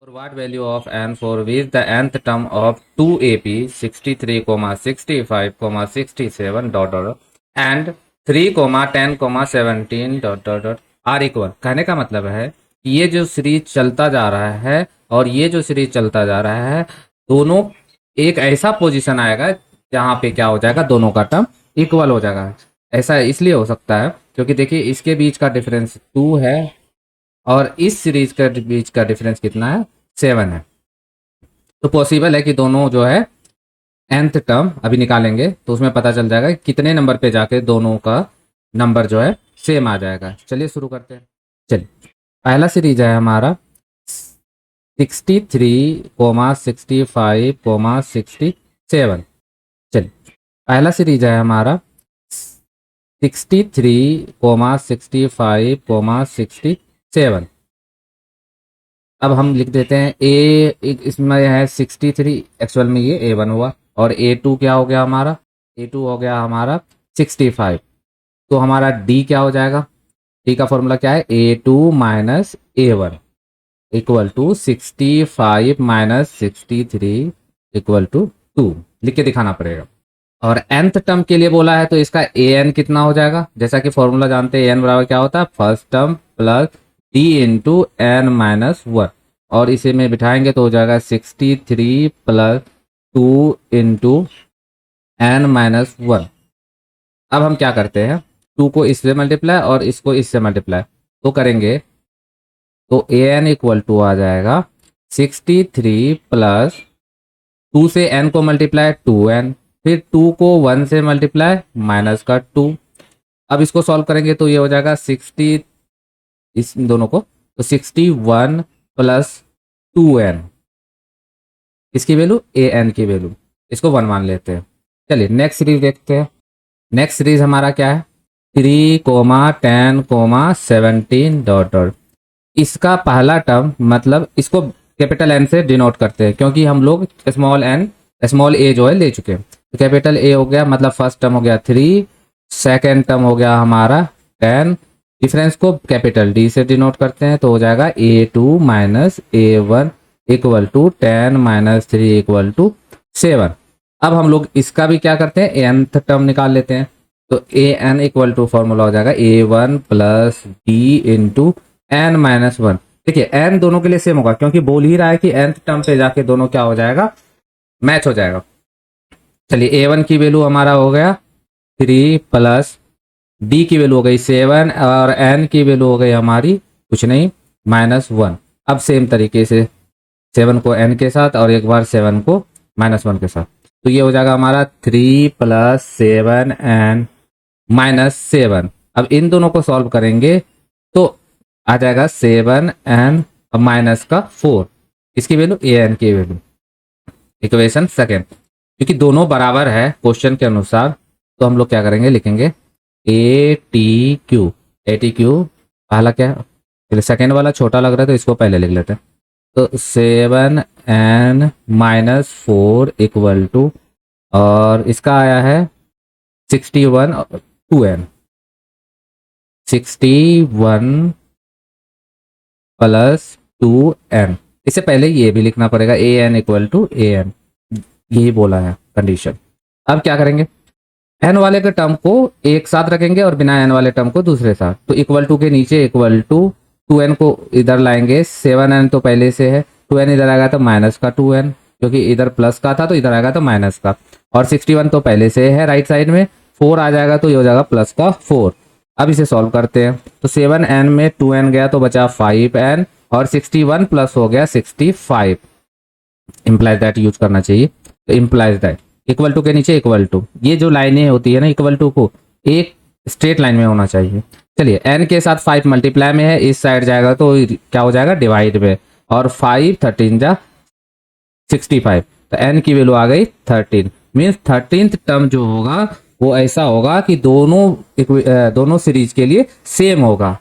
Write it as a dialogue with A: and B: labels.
A: What value of n for which the nth term of 2ap 63, 65, 67 and 3, 10, 17 are equal। कहने का मतलब है कि ये जो सीरीज चलता जा रहा है और ये जो सीरीज चलता जा रहा है, दोनों एक ऐसा पोजीशन आएगा जहाँ पे क्या हो जाएगा, दोनों का टर्म इक्वल हो जाएगा। ऐसा इसलिए हो सकता है क्योंकि देखिए इसके बीच का डिफरेंस 2 है और इस सीरीज के बीच का डिफरेंस कितना है, 7 है। तो पॉसिबल है कि दोनों जो है nth टर्म अभी निकालेंगे तो उसमें पता चल जाएगा कि कितने नंबर पे जाके दोनों का नंबर जो है सेम आ जाएगा। चलिए शुरू करते हैं। चलिए पहला सीरीज है हमारा 63, 65, 67। चलिए पहला सीरीज है हमारा 63, 65, 67। अब हम लिख देते हैं इसमें है 63, एक्चुअल में ये A1 हुआ और A2 क्या हो गया हमारा, A2 हो गया हमारा 65। तो हमारा D क्या हो जाएगा, D का फॉर्मूला क्या है, A2 minus A1 equal to 65 minus 63 equal to 2 लिख के दिखाना पड़ेगा। और nth टर्म के लिए बोला है तो इसका an कितना हो जाएगा, जैसा कि फॉर्मूला जानते हैं an बराबर क्या होता है, first term plus d into n minus 1 और इसे में बिठाएंगे तो हो जाएगा 63 प्लस 2 इंटू n माइनस 1। अब हम क्या करते हैं, 2 को इससे मल्टीप्लाई और इसको इससे मल्टीप्लाई तो करेंगे तो an इक्वल टू आ जाएगा 63 प्लस 2 से n को मल्टीप्लाई 2n, फिर 2 को 1 से मल्टीप्लाई माइनस का 2। अब इसको सॉल्व करेंगे तो ये हो जाएगा 60, इस दोनों को तो 61 प्लस 2n, इसकी वैल्यू an की वैल्यू, इसको 1 मान लेते हैं। चलिए नेक्स्ट सीरीज देखते हैं। नेक्स्ट सीरीज हमारा क्या है, 3, 10, 17 ... इसका पहला टर्म मतलब इसको कैपिटल एन से डिनोट करते हैं क्योंकि हम लोग स्मॉल ए जो है ले चुके हैं। तो कैपिटल ए हो गया मतलब फर्स्ट टर्म हो गया 3, सेकेंड टर्म हो गया हमारा 10, डिफरेंस को कैपिटल डी से डिनोट करते हैं तो हो जाएगा A2 minus A1 equal to 10 minus 3 equal to 7। अब हम लोग इसका भी क्या करते हैं, nth टर्म निकाल लेते हैं तो an इक्वल टू फॉर्मूला हो जाएगा A1 plus D into n minus 1। देखिए n दोनों के लिए सेम होगा क्योंकि बोल ही रहा है कि nth टर्म पे जाके दोनों क्या हो जाएगा, मैच हो जाएगा। चलिए A1 की वैल्यू हमारा हो गया 3 प्लस D की वैल्यू हो गई 7 और n की वैल्यू हो गई हमारी कुछ नहीं माइनस 1। अब सेम तरीके से 7 को n के साथ और एक बार 7 को माइनस 1 के साथ तो ये हो जाएगा हमारा 3 प्लस 7 n माइनस 7। अब इन दोनों को सॉल्व करेंगे तो आ जाएगा 7n माइनस का 4, इसकी वैल्यू an की वैल्यू, इक्वेशन सेकेंड। क्योंकि दोनों बराबर है क्वेश्चन के अनुसार तो हम लोग क्या करेंगे, लिखेंगे ATQ। पहला क्या है, चलिए सेकेंड वाला छोटा लग रहा है तो इसको पहले लिख लेते हैं तो 7n माइनस 4 इक्वल टू और इसका आया है 61 2n, 61 प्लस 2n। इससे पहले ये भी लिखना पड़ेगा an इक्वल टू an, यही बोला है कंडीशन। अब क्या करेंगे, n वाले के टर्म को एक साथ रखेंगे और बिना n वाले टर्म को दूसरे साथ तो इक्वल टू के नीचे इक्वल टू 2n को इधर लाएंगे, 7n तो पहले से है, 2n इधर आएगा तो माइनस का 2n क्योंकि इधर प्लस का था तो इधर आएगा तो माइनस का, और 61 तो पहले से है राइट साइड में, 4 आ जाएगा तो ये हो जाएगा प्लस का 4। अब इसे सॉल्व करते हैं तो 7n में 2n गया तो बचा 5n और 61 प्लस हो गया 65, इम्प्लाइज दैट यूज करना चाहिए तो इम्प्लाइज दैट इक्वल टू के नीचे इक्वल टू, ये जो लाइनें होती है ना इक्वल टू को एक स्ट्रेट लाइन में होना चाहिए। चलिए n के साथ 5 मल्टीप्लाई में है, इस साइड जाएगा तो क्या हो जाएगा डिवाइड में, और 5 13 जा 65 तो n की वैल्यू आ गई 13। मीन्स 13th टर्म जो होगा वो ऐसा होगा कि दोनों सीरीज के लिए सेम होगा।